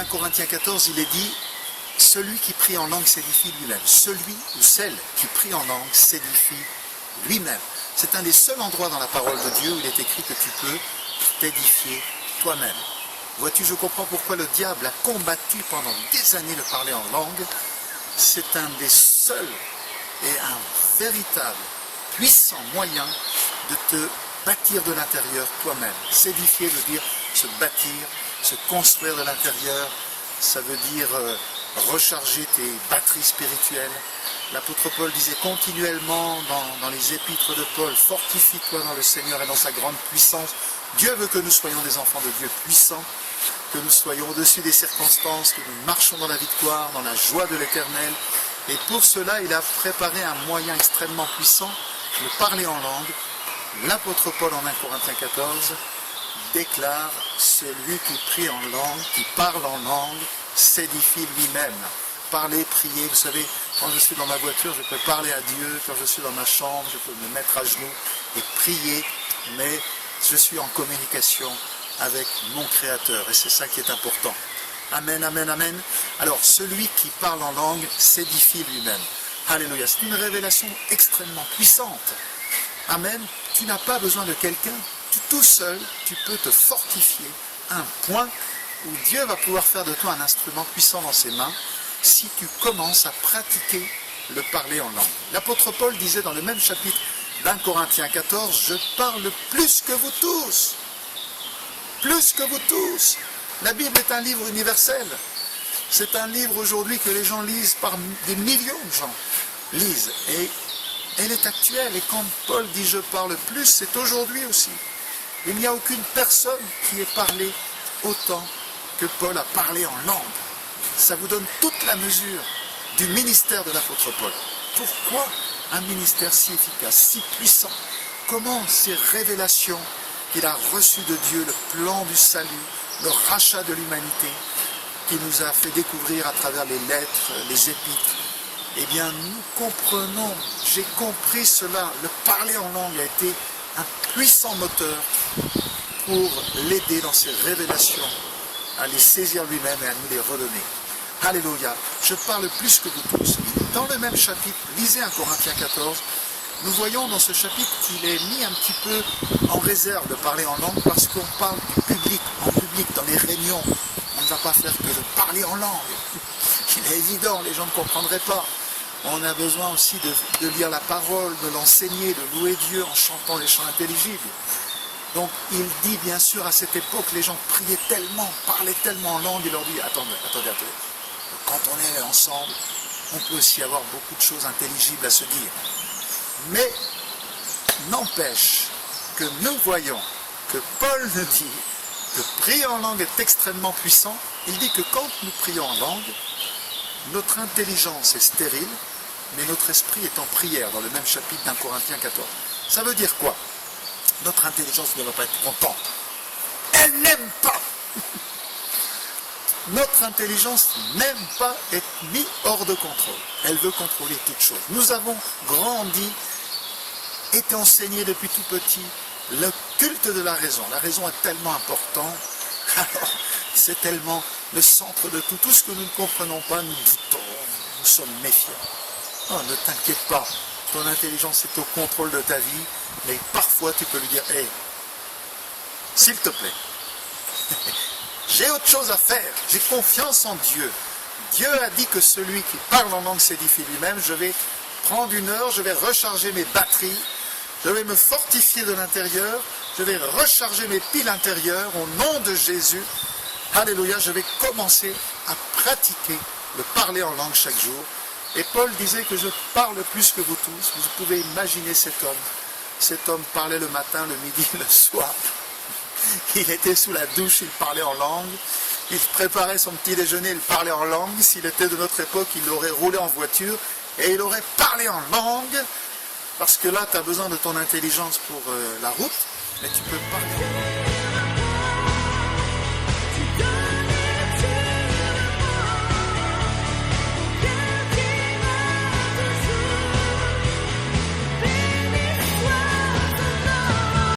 Corinthiens 14, il est dit « Celui qui prie en langue s'édifie lui-même. Celui ou celle qui prie en langue s'édifie lui-même. » C'est un des seuls endroits dans la parole de Dieu où il est écrit que tu peux t'édifier toi-même. Vois-tu, je comprends pourquoi le diable a combattu pendant des années le parler en langue. C'est un des seuls et un véritable, puissant moyen de te bâtir de l'intérieur toi-même. S'édifier veut dire se bâtir, se construire de l'intérieur. Ça veut dire recharger tes batteries spirituelles. L'apôtre Paul disait continuellement dans les épîtres de Paul, fortifie-toi dans le Seigneur et dans sa grande puissance. Dieu veut que nous soyons des enfants de Dieu puissants, que nous soyons au-dessus des circonstances, que nous marchons dans la victoire, dans la joie de l'Éternel. Et pour cela, il a préparé un moyen extrêmement puissant, le parler en langue. L'apôtre Paul en 1 Corinthiens 14 déclare « Celui qui prie en langue, qui parle en langue, s'édifie lui-même. » Parler, prier, vous savez, quand je suis dans ma voiture, je peux parler à Dieu, quand je suis dans ma chambre, je peux me mettre à genoux et prier, mais je suis en communication avec mon Créateur, et c'est ça qui est important. Amen, amen, amen. Alors, celui qui parle en langue s'édifie lui-même. Alléluia, c'est une révélation extrêmement puissante. Amen, tu n'as pas besoin de quelqu'un, tout seul, tu peux te fortifier un point où Dieu va pouvoir faire de toi un instrument puissant dans ses mains, si tu commences à pratiquer le parler en langue. L'apôtre Paul disait dans le même chapitre d'1 Corinthiens 14, « Je parle plus que vous tous. » Plus que vous tous. La Bible est un livre universel. C'est un livre aujourd'hui que les gens lisent, par des millions de gens lisent. Et elle est actuelle. Et quand Paul dit « Je parle plus », c'est aujourd'hui aussi. Il n'y a aucune personne qui ait parlé autant que Paul a parlé en langue. Ça vous donne toute la mesure du ministère de l'apôtre Paul. Pourquoi un ministère si efficace, si puissant? Comment ces révélations qu'il a reçues de Dieu, le plan du salut, le rachat de l'humanité, qu'il nous a fait découvrir à travers les lettres, les épîtres, eh bien nous comprenons, j'ai compris cela, le parler en langue a été un puissant moteur pour l'aider dans ses révélations, à les saisir lui-même et à nous les redonner. Alléluia, je parle plus que vous tous. Dans le même chapitre, lisez 1 Corinthiens 14, nous voyons dans ce chapitre qu'il est mis un petit peu en réserve de parler en langue parce qu'on parle du public, en public, dans les réunions. On ne va pas faire que de parler en langue. Il est évident, les gens ne comprendraient pas. On a besoin aussi de lire la parole, de l'enseigner, de louer Dieu en chantant les chants intelligibles. Donc il dit bien sûr à cette époque, les gens priaient tellement, parlaient tellement en langue, il leur dit, attendez. Quand on est ensemble, on peut aussi avoir beaucoup de choses intelligibles à se dire. Mais n'empêche que nous voyons que Paul nous dit que prier en langue est extrêmement puissant. Il dit que quand nous prions en langue, notre intelligence est stérile, mais notre esprit est en prière, dans le même chapitre d'1 Corinthiens 14. Ça veut dire quoi? Notre intelligence ne va pas être contente. Elle n'aime pas. Notre intelligence n'aime pas être mise hors de contrôle. Elle veut contrôler toutes choses. Nous avons grandi, été enseignés depuis tout petit, le culte de la raison. La raison est tellement importante. Alors, c'est tellement le centre de tout. Tout ce que nous ne comprenons pas, nous doutons, nous sommes méfiants. Oh, ne t'inquiète pas, ton intelligence est au contrôle de ta vie, mais parfois tu peux lui dire, hey, s'il te plaît, j'ai autre chose à faire, j'ai confiance en Dieu. Dieu a dit que celui qui parle en langue s'édifie lui-même. Je vais prendre une heure, je vais recharger mes batteries, je vais me fortifier de l'intérieur, je vais recharger mes piles intérieures au nom de Jésus. Alléluia, je vais commencer à pratiquer le parler en langue chaque jour. Et Paul disait que je parle plus que vous tous. Vous pouvez imaginer cet homme. Cet homme parlait le matin, le midi, le soir. Il était sous la douche, il parlait en langue. Il préparait son petit déjeuner, il parlait en langue. S'il était de notre époque, il aurait roulé en voiture et il aurait parlé en langue. Parce que là, tu as besoin de ton intelligence pour la route, mais tu peux parler en langue.